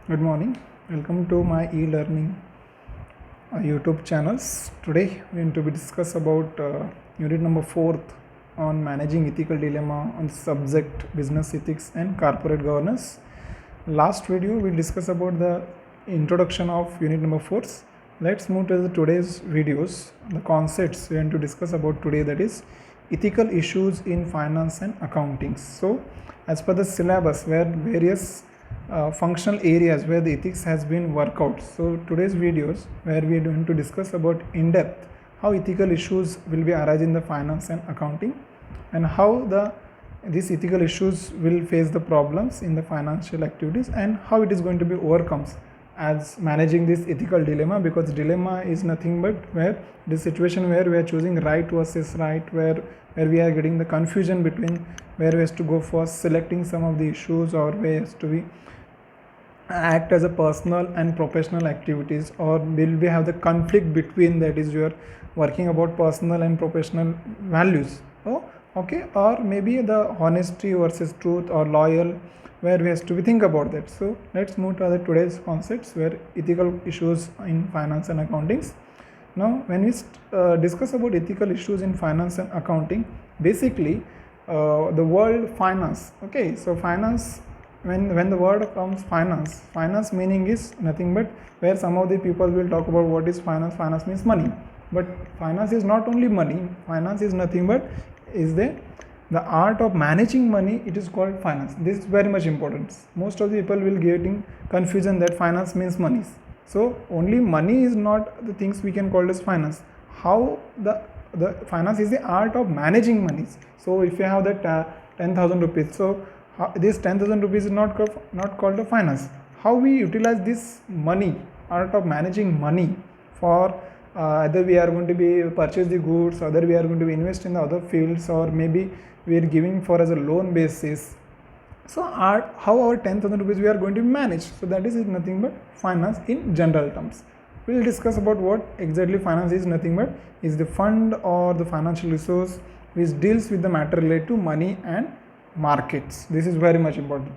Good morning. Welcome to my e-learning YouTube channels. Today we are going to be discuss about unit number 4th on managing ethical dilemma on the subject business ethics and corporate governance. Last video we discussed about the introduction of unit number 4. Let's move to the today's videos. The concepts we are going to discuss about today, that is ethical issues in finance and accounting. So as per the syllabus, where various functional areas where the ethics has been worked out. So today's videos where we are going to discuss about in depth how ethical issues will be arise in the finance and accounting, and how these ethical issues will face the problems in the financial activities, and how it is going to be overcome as managing this ethical dilemma. Because dilemma is nothing but where the situation where we are choosing right versus right, where we are getting the confusion between where we have to go for selecting some of the issues, or where has to be act as a personal and professional activities, or will we have the conflict between, that is you are working about personal and professional values. Okay, or maybe the honesty versus truth or loyal, where we have to think about that. So let's move to the today's concepts where ethical issues in finance and accounting. Now when we discuss about ethical issues in finance and accounting, basically the word finance. Okay, so finance, when the word comes finance meaning is nothing but where some of the people will talk about what is finance means money. But finance is not only money. Finance is nothing but is the art of managing money. It is called finance. This is very much important. Most of the people will getting confusion that finance means money. So only money is not the things we can call as finance. How the finance is the art of managing money. So if you have that 10,000 rupees, so this 10,000 rupees is not called a finance. How we utilize this money, art of managing money, for either we are going to be purchase the goods, either we are going to be invest in the other fields, or maybe we are giving for as a loan basis. So how our 10,000 rupees we are going to manage. So that is nothing but finance in general terms. We will discuss about what exactly finance is. Nothing but is the fund or the financial resource which deals with the matter related to money and markets. This is very much important.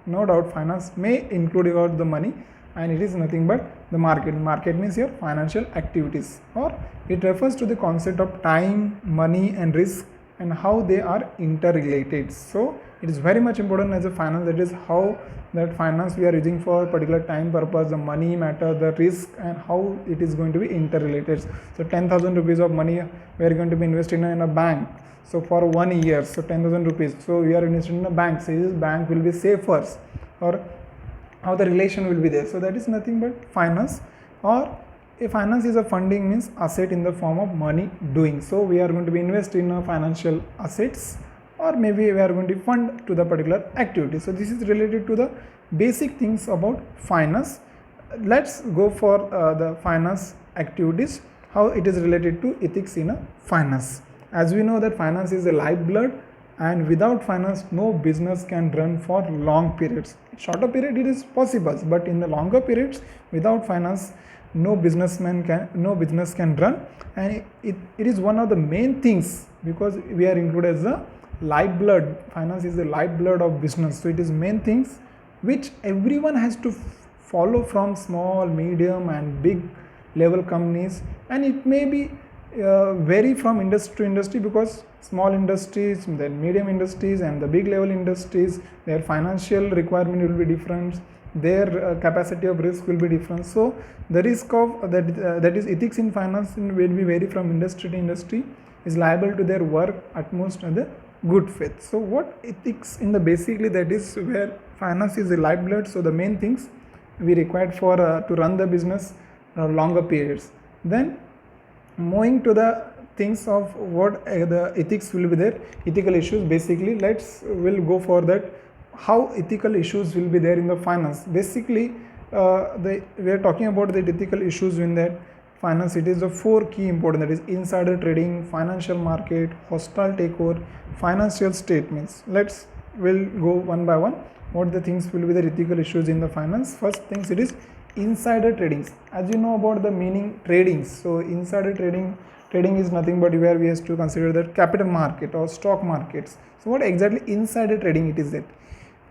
No doubt finance may include about the money, and it is nothing but the market means your financial activities, or it refers to the concept of time, money and risk, and how they are interrelated. So it is very much important as a finance, that is how that finance we are using for particular time purpose, the money matter, the risk, and how it is going to be interrelated. So 10,000 rupees of money we are going to be investing in a bank, so for 1 year, so 10,000 rupees, so we are investing in a bank. So this bank will be safer, or how the relation will be there. So that is nothing but finance. Or a finance is a funding means asset in the form of money doing. So we are going to be invest in financial assets, or maybe we are going to fund to the particular activity. So this is related to the basic things about finance. Let's go for the finance activities, how it is related to ethics in a finance. As we know that finance is a lifeblood, and without finance no business can run for long periods. Shorter period it is possible, but in the longer periods without finance no business can run. And it is one of the main things, because we are included as a lifeblood. Finance is the lifeblood of business. So it is main things which everyone has to follow, from small, medium and big level companies. And it may be vary from industry to industry, because small industries, then medium industries and the big level industries, their financial requirement will be different, their capacity of risk will be different. So the risk of that is ethics in finance will be vary from industry to industry, is liable to their work utmost and the good faith. So what ethics in the basically, that is where finance is the lifeblood. So the main things we required for to run the business longer periods. Then moving to the things of what the ethics will be there, ethical issues. Basically we'll go for that, how ethical issues will be there in the finance. Basically we are talking about the ethical issues in that finance. It is the 4 key important, that is insider trading, financial market, hostile takeover, financial statements. We'll go one by one what the things will be the ethical issues in the finance. First things, it is insider tradings. As you know about the meaning tradings, so insider trading is nothing but where we have to consider that capital market or stock markets. So what exactly insider trading it is that?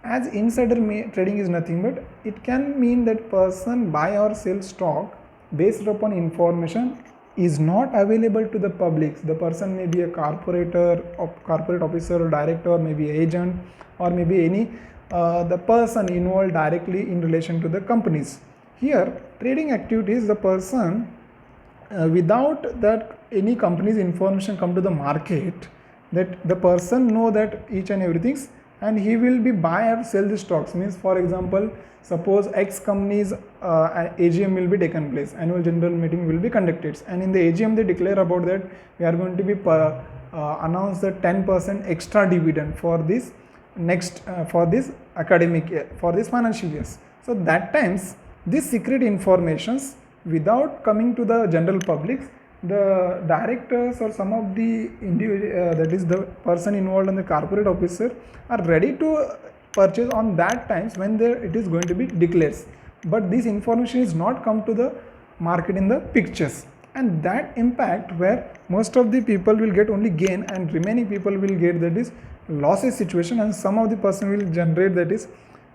as insider trading is nothing but it can mean that person buy or sell stock based upon information is not available to the public. The person may be a corporate officer or director, or maybe agent, or maybe any the person involved directly in relation to the companies. Here trading activities, the person without that any company's information come to the market, that the person know that each and everything, and he will be buy or sell the stocks. Means, for example, suppose X company's AGM will be taken place, annual general meeting will be conducted, and in the AGM they declare about that we are going to be announce the 10% extra dividend for this next for this academic year, for this financial years. So that times this secret informations without coming to the general public, the directors or some of the that is the person involved in the corporate officer are ready to purchase on that times when it is going to be declared. But this information is not come to the market in the pictures, and that impact where most of the people will get only gain and remaining people will get that is losses situation, and some of the person will generate that is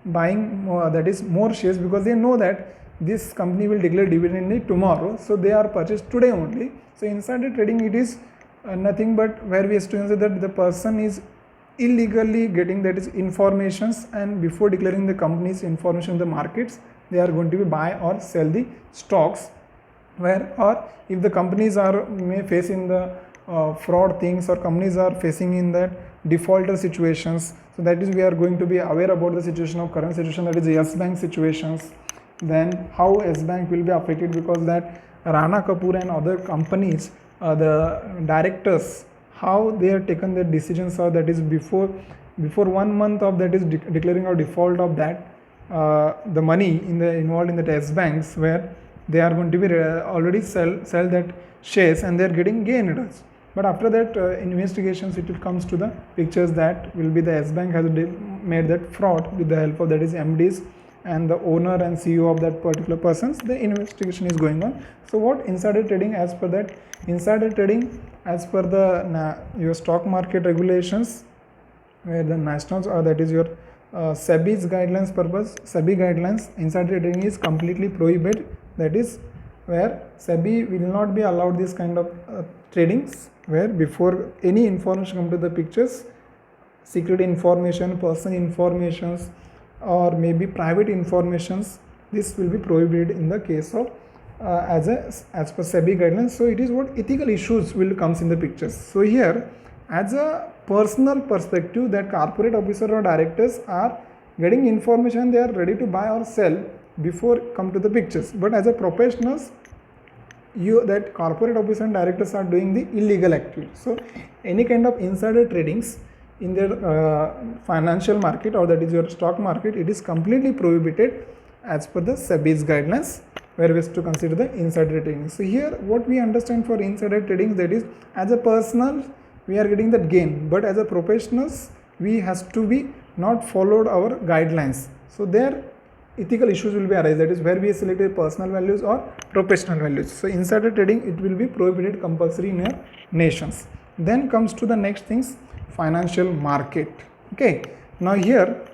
buying that is more shares because they know that this company will declare dividend tomorrow, so they are purchased today only. So insider trading, it is nothing but where we assume that the person is illegally getting that is informations, and before declaring the company's information in the markets, they are going to be buy or sell the stocks. Where, or if the companies are may face in the fraud things, or companies are facing in that defaulter situations, so that is we are going to be aware about the situation of current situation, that is Yes Bank situations. Then how Yes Bank will be affected, because that Rana Kapoor and other companies, the directors, how they have taken their decisions, or that is before 1 month of that is declaring a default of that the money involved in the Yes Banks, where they are going to be already sell that shares and they are getting gain. But after that investigations, it comes to the pictures that will be the Yes Bank has made that fraud with the help of that is MDs and the owner and CEO of that particular persons. The investigation is going on. So what insider trading, as per that insider trading, as per the your stock market regulations, where the nationals, or that is your SEBI's guidelines purpose, SEBI guidelines, insider trading is completely prohibited. That is where SEBI will not be allowed this kind of tradings, where before any information come to the pictures, secret information, person informations, or maybe private informations, this will be prohibited in the case of as per SEBI guidelines. So it is what ethical issues will comes in the pictures. So here, as a personal perspective, that corporate officer or directors are getting information, they are ready to buy or sell before come to the pictures. But as a professionals, that corporate officer and directors are doing the illegal activity. So any kind of insider tradings in their financial market, or that is your stock market, it is completely prohibited as per the SEBI's guidelines, where we have to consider the insider trading. So here what we understand for insider trading, that is as a personal we are getting that gain, but as a professionals we has to be not followed our guidelines. So there ethical issues will be arise, that is where we selected personal values or professional values. So insider trading, it will be prohibited compulsory in your nations. Then comes to the next things, financial market. Okay, now here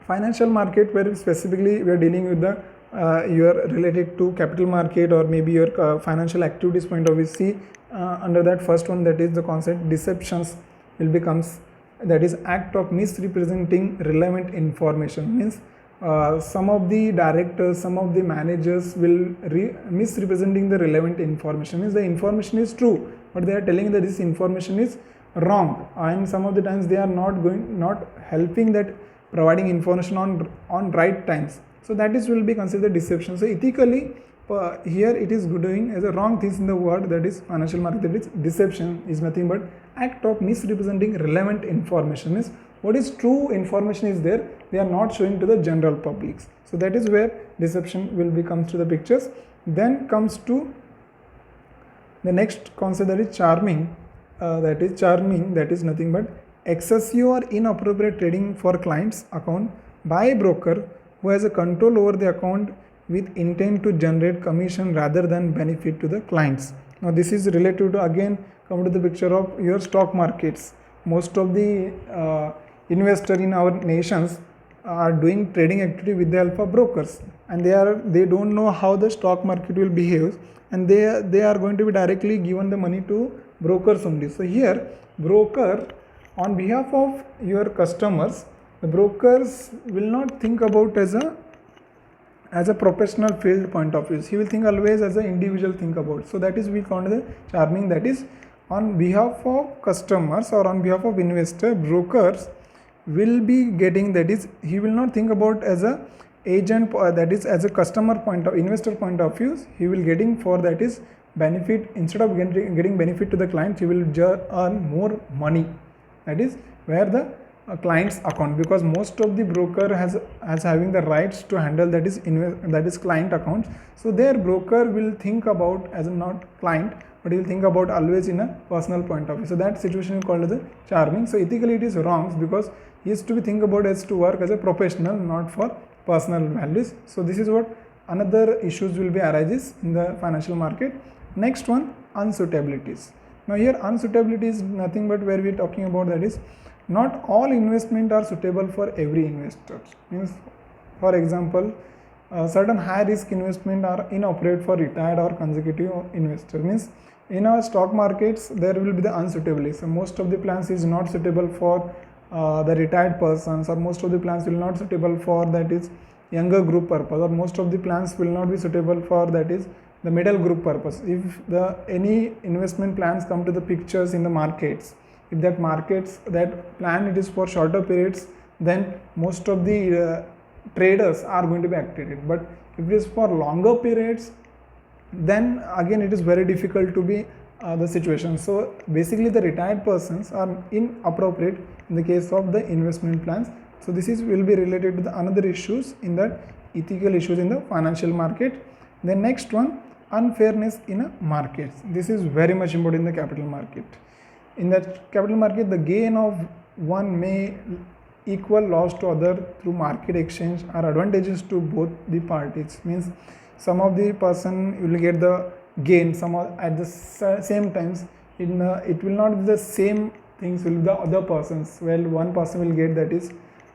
financial market, where specifically we are dealing with the you are related to capital market, or maybe your financial activities point of view. See under that first one, that is the concept deceptions will becomes, that is act of misrepresenting relevant information. Means some of the directors, some of the managers will misrepresenting the relevant information. Means the information is true, but they are telling that this information is wrong, and some of the times they are not helping that providing information on right times. So that is will be considered deception. So ethically here it is doing as a wrong things in the word, that is financial market, that is deception is nothing but act of misrepresenting relevant information. Is what is true information is there, they are not showing to the general publics. So that is where deception will become to the pictures. Then comes to the next concept, that is charming. That is nothing but excessive or inappropriate trading for clients account by a broker who has a control over the account with intent to generate commission rather than benefit to the clients. Now this is related to, again come to the picture of your stock markets. Most of the investor in our nations are doing trading activity with the help of brokers, and they don't know how the stock market will behave, and they are going to be directly given the money to brokers only. So here broker, on behalf of your customers, the brokers will not think about as a professional field point of view. He will think always as an individual think about. So that is we call the charming, that is on behalf of customers or on behalf of investor, brokers will be getting, that is he will not think about as a agent, that is as a customer point of investor point of view. He will getting for, that is benefit, instead of getting benefit to the client, he will earn more money. That is where the client's account, because most of the broker has having the rights to handle, that is client accounts. So their broker will think about as a not client, but he will think about always in a personal point of view. So that situation is called as a charming. So ethically it is wrong, because he is to be think about as to work as a professional, not for personal values. So this is what another issues will be arises in the financial market. Next one, unsuitabilities. Now here unsuitability is nothing but where we are talking about, that is not all investment are suitable for every investor. Means for example, certain high risk investment are inappropriate for retired or consecutive investor. Means in our stock markets there will be the unsuitability. So most of the plans is not suitable for the retired persons, or most of the plans will not suitable for, that is younger group purpose, or most of the plans will not be suitable for, that is the middle group purpose. If any investment plans come to the pictures in the markets, if that plan it is for shorter periods, then most of the traders are going to be activated. But if it is for longer periods, then again it is very difficult to be the situation. So basically the retired persons are inappropriate in the case of the investment plans. So this will be related to the another issues in that ethical issues in the financial market. The next one, unfairness in a market. This is very much important in the capital market. In that capital market, the gain of one may equal loss to other through market exchange are advantages to both the parties. Means some of the person will get the gain, some at the same times it will not be the same things will the other persons. Well, one person will get, that is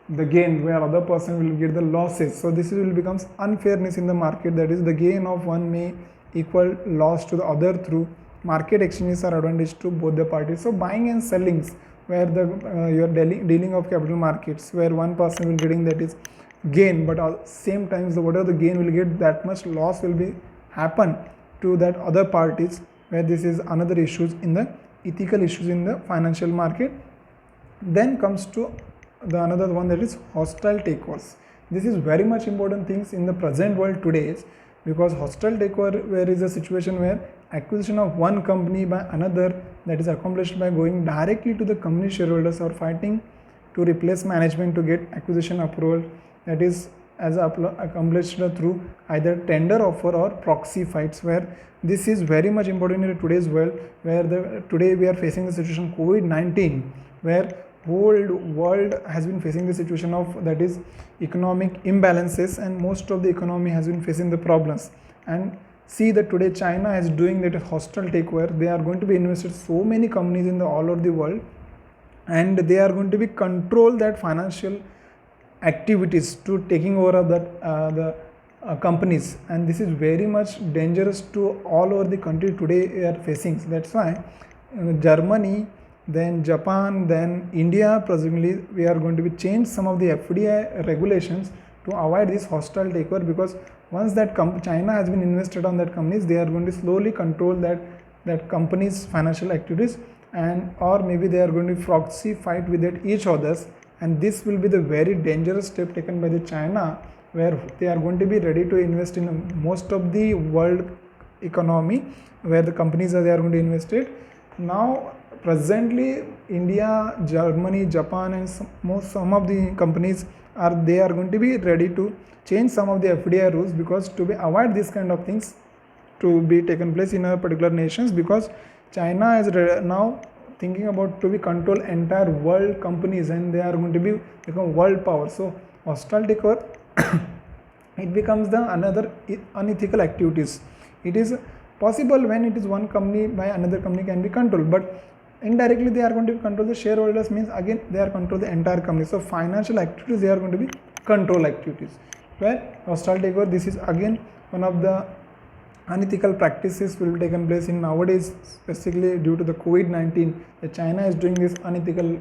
the gain, where other person will get the losses. So this will becomes unfairness in the market, that is the gain of one may equal loss to the other through market exchanges are advantage to both the parties. So buying and sellings, where the you are dealing of capital markets, where one person will getting, that is gain, but at same times whatever the gain will get, that much loss will be happen to that other parties, where this is another issues in the ethical issues in the financial market. Then comes to the another one, that is hostile takeovers. This is very much important things in the present world today, because hostile takeover where is a situation where acquisition of one company by another, that is accomplished by going directly to the company shareholders or fighting to replace management to get acquisition approval, that is as accomplished through either tender offer or proxy fights, where this is very much important in today's world, where today we are facing the situation COVID-19, where whole world has been facing the situation of, that is economic imbalances, and most of the economy has been facing the problems. And see that today China is doing that hostile takeover. They are going to be invested so many companies in the all over the world, and they are going to be control that financial activities to taking over of that the companies, and this is very much dangerous to all over the country today we are facing. That's why Germany, then Japan, then India, presumably we are going to be change some of the FDI regulations to avoid this hostile takeover, because once that China has been invested on that companies, they are going to slowly control that company's financial activities, and or maybe they are going to proxy fight with it each others, and this will be the very dangerous step taken by the China, where they are going to be ready to invest in most of the world economy, where the companies they are going to invest it. Now presently India, Germany, Japan, and some of the companies are going to be ready to change some of the FDI rules, because to be avoid this kind of things to be taken place in a particular nations, because China is now thinking about to be control entire world companies, and they are going to be become world power. So hostile takeover it becomes the another unethical activities. It is possible when it is one company by another company can be controlled, but indirectly they are going to control the shareholders, means again they are control the entire company. So financial activities they are going to be control activities. Where hostile takeover, this is again one of the unethical practices will be taken place in nowadays, specifically due to the COVID-19. China is doing this unethical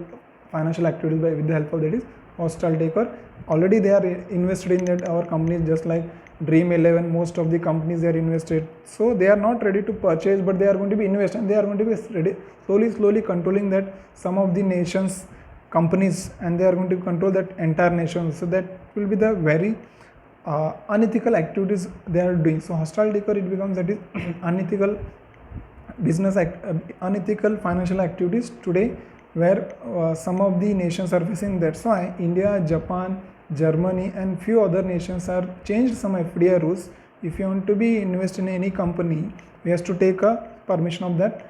financial activities with the help of that is hostile takeover. Already they are invested in that our companies, just like Dream 11, most of the companies they are invested. So they are not ready to purchase, but they are going to be invested, and they are going to be ready, slowly controlling that some of the nations companies, and they are going to control that entire nation. So that will be the very unethical activities they are doing. So hostile takeover, it becomes that is unethical unethical financial activities today, where some of the nations are facing. That's why India, Japan, Germany and few other nations are changed some FDI rules. If you want to be invest in any company, we have to take a permission of that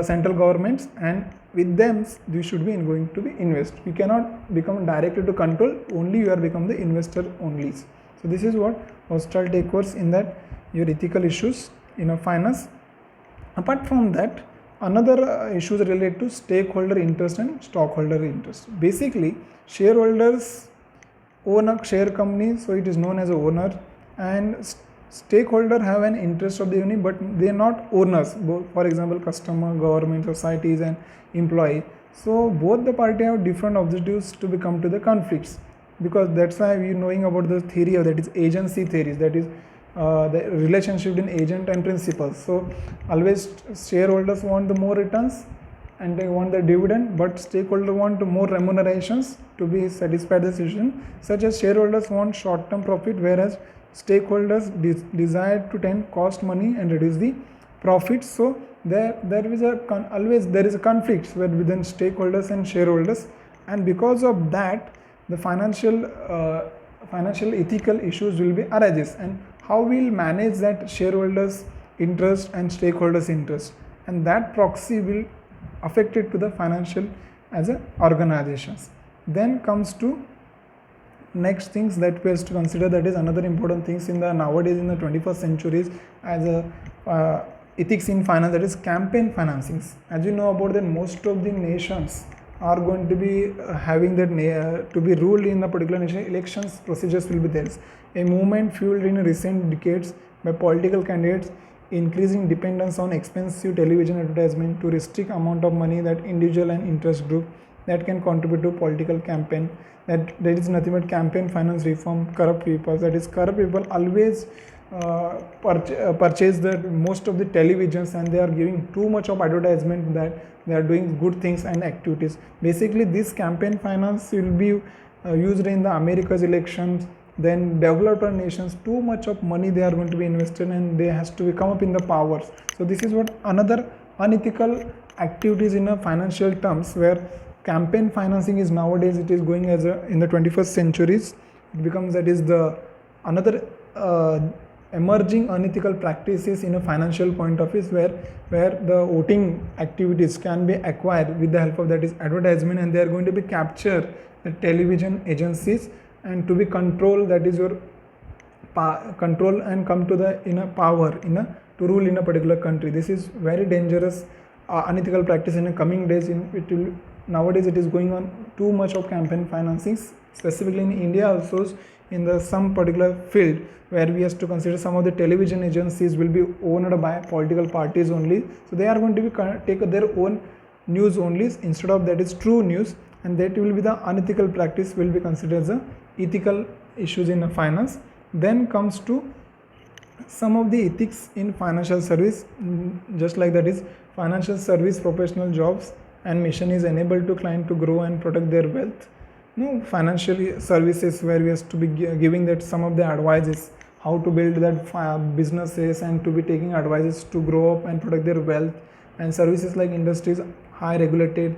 central governments, and with them you should be going to be invest. You cannot become directly to control, only you are become the investor only. So this is what hostile takeovers in that your ethical issues in a finance. Apart from that, another issues related to stakeholder interest and stockholder interest. Basically, shareholders own a share company, so it is known as a owner, and stakeholder have an interest of the unit, but they are not owners. For example, customer, government, societies and employee. So both the party have different objectives to become to the conflicts, because that's why we knowing about the theory of that is agency theories, that is the relationship in agent and principal. So always shareholders want the more returns and they want the dividend, but stakeholders want more remunerations to be satisfied the decision, such as shareholders want short term profit, whereas stakeholders desire to tend cost money and reduce the profits. So there is always there is a conflict within stakeholders and shareholders, and because of that the financial ethical issues will be arises, and how we will manage that shareholders interest and stakeholders interest, and that proxy will affect it to the financial as a organizations. Then comes to next things that we have to consider, that is another important things in the nowadays in the 21st centuries as a ethics in finance, that is campaign financings. As you know about that most of the nations are going to be having that to be ruled in a particular nation, elections procedures will be there. A movement fueled in recent decades by political candidates increasing dependence on expensive television advertisement to restrict amount of money that individual and interest group that can contribute to political campaign. That there is nothing but campaign finance reform. Corrupt people, that is corrupt people always purchase the most of the televisions, and they are giving too much of advertisement that they are doing good things and activities. Basically this campaign finance will be used in the America's elections. Then developed nations, too much of money they are going to be invested, and they has to come up in the powers. So this is what another unethical activities in a financial terms, where campaign financing is nowadays it is going as a in the 21st centuries. It becomes that is the another emerging unethical practices in a financial point of view, where the voting activities can be acquired with the help of that is advertisement, and they are going to be capture the television agencies and to be controlled, that is your control and come to the in a power in a to rule in a particular country. This is very dangerous unethical practice in the coming days. Nowadays it is going on too much of campaign financings, specifically in India also, in the some particular field where we have to consider some of the television agencies will be owned by political parties only. So they are going to be take their own news only instead of that is true news, and that will be the unethical practice will be considered as a ethical issues in finance. Then comes to some of the ethics in financial service, just like that is financial service professional jobs and mission is enabled to client to grow and protect their wealth. Financial services where we have to be giving that some of the advices how to build that businesses and to be taking advices to grow up and protect their wealth, and services like industries high regulated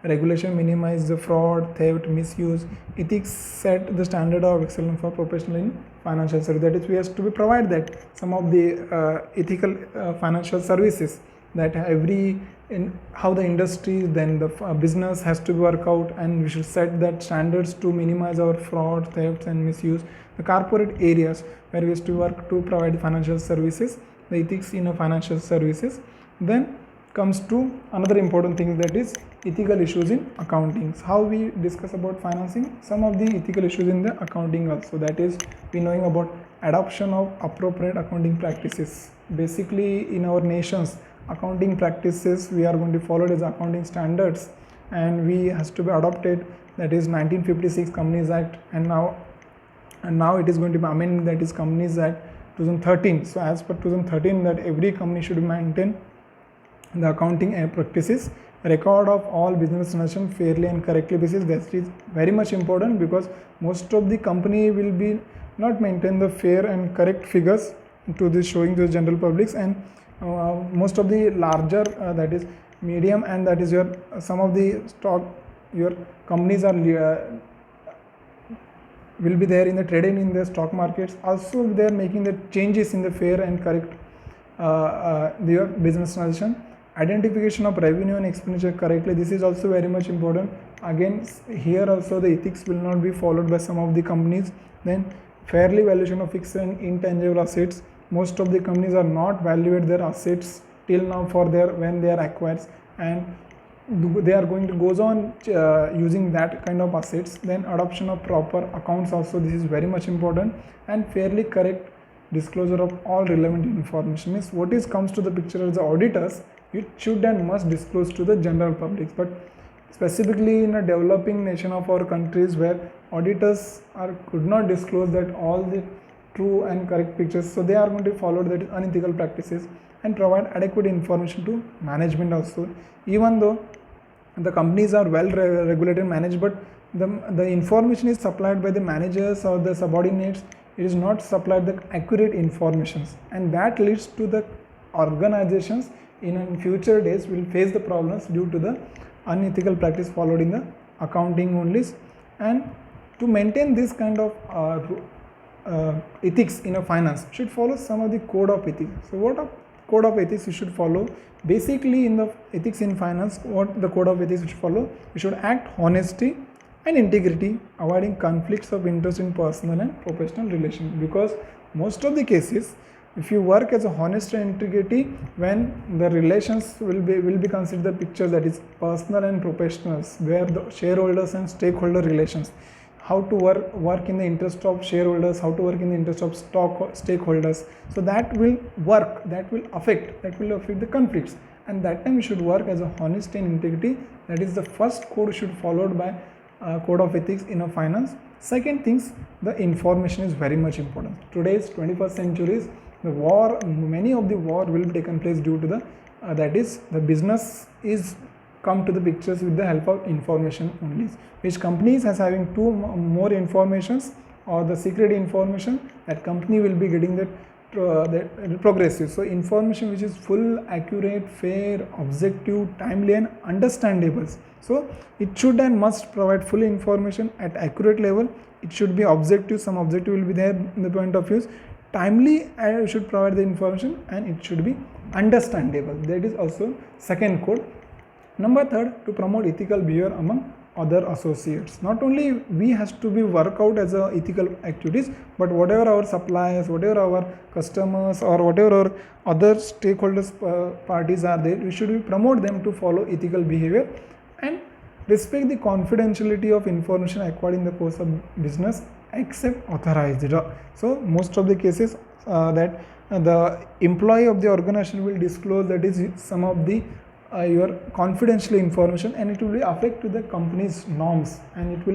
regulation minimize the fraud, theft, misuse. Ethics set the standard of excellence for professional in financial service. That is, we have to be provide that some of the ethical financial services, that every in how the industry then the business has to work out, and we should set that standards to minimize our fraud, theft and misuse. The corporate areas where we have to work to provide financial services, the ethics in financial services. Then comes to another important thing, that is ethical issues in accounting. How we discuss about financing, some of the ethical issues in the accounting also, that is we knowing about adoption of appropriate accounting practices. Basically in our nations, accounting practices we are going to follow as accounting standards, and we has to be adopted, that is 1956 Companies Act, and now it is going to be amended, that is Companies Act 2013. So as per 2013, that every company should maintain the accounting practices, record of all business transactions fairly and correctly basis. That is very much important, because most of the company will be not maintain the fair and correct figures to this showing to the general publics, and most of the larger that is medium, and that is your some of the stock your companies are will be there in the trading in the stock markets. Also they are making the changes in the fair and correct their business transaction. Identification of revenue and expenditure correctly, this is also very much important. Again here also the ethics will not be followed by some of the companies. Then fairly valuation of fixed and intangible assets, most of the companies are not valuate their assets till now for their when they are acquired, and they are going to goes on using that kind of assets. Then adoption of proper accounts also, this is very much important. And fairly correct disclosure of all relevant information, means what is comes to the picture as the auditors, it should and must disclose to the general public. But specifically in a developing nation of our countries, where auditors could not disclose that all the true and correct pictures, so they are going to follow that unethical practices and provide adequate information to management also. Even though the companies are well regulated and managed, but the information is supplied by the managers or the subordinates, it is not supplied the accurate informations, and that leads to the organizations in future days will face the problems due to the unethical practice followed in the accounting only. And to maintain this kind of ethics in a finance, should follow some of the code of ethics. So what a code of ethics you should follow? Basically in the ethics in finance, what the code of ethics you should follow? You should act honesty and integrity, avoiding conflicts of interest in personal and professional relations. Because most of the cases, if you work as a honest and integrity, when the relations will be considered the pictures, that is personal and professionals, where the shareholders and stakeholder relations, how to work in the interest of shareholders, how to work in the interest of stakeholders. So that will work, that will affect the conflicts, and that time you should work as a honest and integrity. That is the first code should followed by code of ethics in a finance. Second things, the information is very much important. Today's 21st centuries, the war, many of the war will be taken place due to the that is the business is come to the pictures with the help of information only, which companies has having more informations or the secret information, that company will be getting that progressive. So information which is full, accurate, fair, objective, timely and understandable. So it should and must provide full information at accurate level. It should be objective, some objective will be there in the point of views. Timely, I should provide the information, and it should be understandable. That is also second code. Number third, to promote ethical behavior among other associates. Not only we has to be work out as a ethical activities, but whatever our suppliers, whatever our customers, or whatever our other stakeholders parties are there, we should promote them to follow ethical behavior and respect the confidentiality of information acquired in the course of business except authorized. So most of the cases that the employee of the organization will disclose, that is some of the your confidential information, and it will be affect to the company's norms, and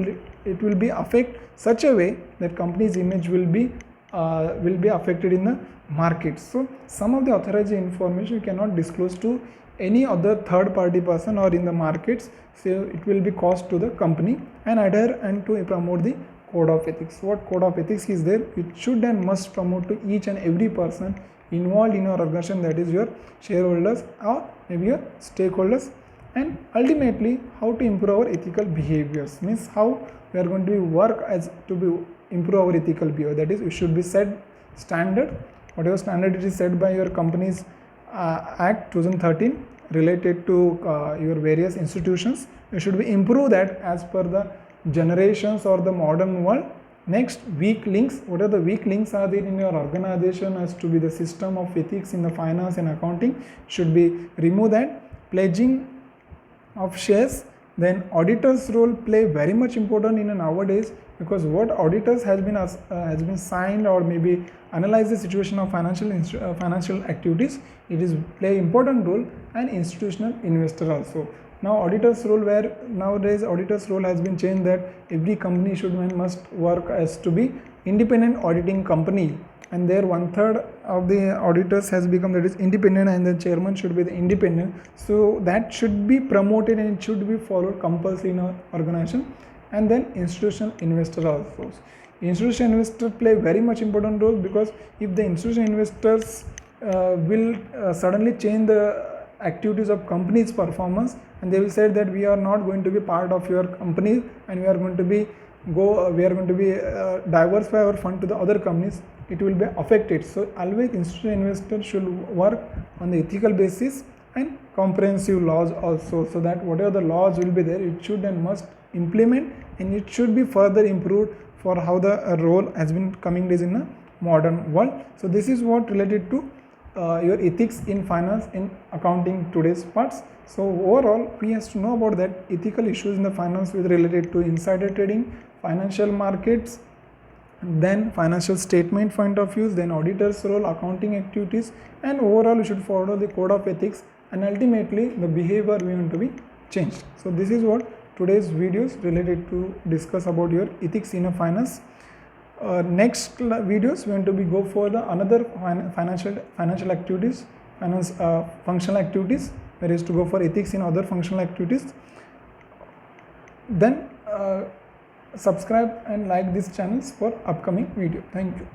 it will be affect such a way that company's image will be affected in the market. So some of the authorized information you cannot disclose to any other third party person or in the markets, so it will be cost to the company. And adhere and to promote the code of ethics. What code of ethics is there? It should and must promote to each and every person involved in your organization, that is your shareholders or maybe your stakeholders. And ultimately, how to improve our ethical behaviors, means how we are going to work as to be improve our ethical behavior. That is, you should be set standard, whatever standard it is set by your company's Act 2013 related to your various institutions. You should be improve that as per the generations or the modern world. Next, weak links. What are the weak links are there in your organization as to be the system of ethics in the finance and accounting? Should be remove that. pledging of shares. Then auditors role play very much important in nowadays, because what auditors has been signed or maybe analyze the situation of financial activities, it is play important role, and institutional investor also. Now auditors role, where nowadays auditors role has been changed, that every company must work as to be independent auditing company, and there 1/3 of the auditors has become that is independent, and the chairman should be the independent. So that should be promoted and it should be followed compulsory in our organization. And then institutional investor also. Institutional investor play very much important role, because if the institutional investors will suddenly change the activities of company's performance, and they will say that we are not going to be part of your company, and we are going to be diversify our fund to the other companies, it will be affected. So always institutional investors should work on the ethical basis and comprehensive laws also, so that whatever the laws will be there, it should and must implement, and it should be further improved for how the role has been coming days in a modern world. So this is what related to your ethics in finance, in accounting today's parts. So overall we have to know about that ethical issues in the finance with related to insider trading, financial markets, then financial statement point of views, then auditors role, accounting activities, and overall you should follow the code of ethics, and ultimately the behavior we want to be changed. So this is what today's videos related to discuss about your ethics in a finance. Next videos we want to be go for the another financial activities, functional activities, whereas to go for ethics in other functional activities. Then subscribe and like these channels for upcoming video. Thank you.